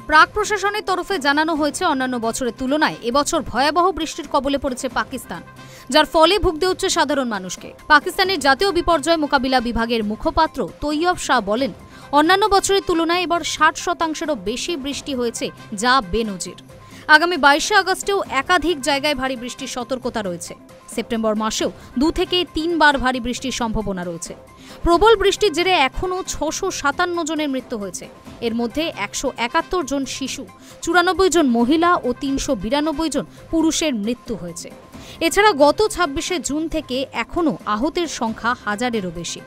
প্রাক প্রশাসনের তরফে জানানো হয়েছে অন্যান্য বছরের তুলনায় এবছর ভয়াবহ বৃষ্টির কবলে পড়েছে পাকিস্তান, যার ফলে ভুগতে হচ্ছে সাধারণ মানুষকে। পাকিস্তানের জাতীয় বিপর্যয় মোকাবিলা বিভাগের মুখপাত্র তৈয়ব শাহ বলেন, অন্যান্য বছরের তুলনায় এবার 60%-এরও বেশি বৃষ্টি হয়েছে, যা বেনজির। আগামী 22শে আগস্টেও একাধিক জায়গায় ভারী বৃষ্টির সতর্কতা রয়েছে। সেপ্টেম্বর মাসেও 2 থেকে 3 বার ভারী বৃষ্টির সম্ভাবনা রয়েছে। প্রবল বৃষ্টির জেরে এখনও 657 জনের মৃত্যু হয়েছে। এর মধ্যে 171 জন শিশু, 94 জন মহিলা ও 392 জন পুরুষের মৃত্যু হয়েছে। এছাড়া গত 26শে জুন থেকে এখনও আহতের সংখ্যা 1000-এরও বেশি।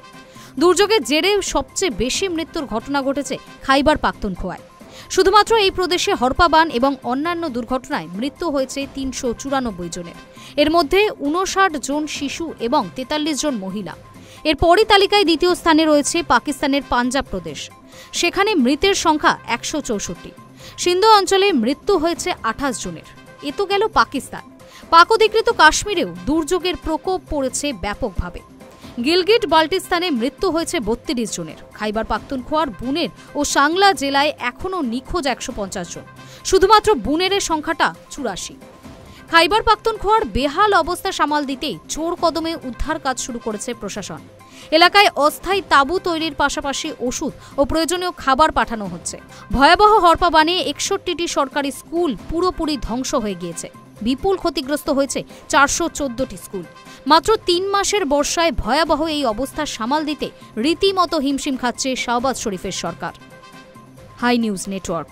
দুর্যোগের জেরে সবচেয়ে বেশি মৃত্যুর ঘটনা ঘটেছে খাইবার পাখতুনখোয়ায়। শুধুমাত্র এই প্রদেশে হরপাবান এবং অন্যান্য দুর্ঘটনায় মৃত্যু হয়েছে 394 জনের। এর মধ্যে 59 জন শিশু এবং 43 জন মহিলা। এরপরই তালিকায় দ্বিতীয় স্থানে রয়েছে পাকিস্তানের পাঞ্জাব প্রদেশ। সেখানে মৃতের সংখ্যা 164। সিন্ধু অঞ্চলে মৃত্যু হয়েছে 28 জনের। এ তো গেল পাকিস্তান। পাক অধিকৃত কাশ্মীরেও দুর্যোগের প্রকোপ পড়েছে ব্যাপকভাবে। গিলগিট বাল্টিস্তানে মৃত্যু হয়েছে 32 জনের। খাইবার পাখতুনখোয়ার বুনের ও সাংলা জেলায় এখনও নিখোঁজ 150 জন। শুধুমাত্র বুনেরের সংখ্যাটা 84। খাইবার পাখতুনখোয়ার বেহাল অবস্থা সামাল দিতেই জোর কদমে উদ্ধার কাজ শুরু করেছে প্রশাসন। এলাকায় অস্থায়ী তাঁবু তৈরির পাশাপাশি ওষুধ ও প্রয়োজনীয় খাবার পাঠানো হচ্ছে। ভয়াবহ হরপাবানে 61টি সরকারি স্কুল পুরোপুরি ধ্বংস হয়ে গিয়েছে। বিপুল ক্ষতিগ্রস্ত হয়েছে 414টি স্কুল। মাত্র 3 মাসের বর্ষায় ভয়াবহ এই অবস্থা সামাল দিতে রীতিমতো হিমশিম খাচ্ছে শাহবাজ শরীফের সরকার। High news network.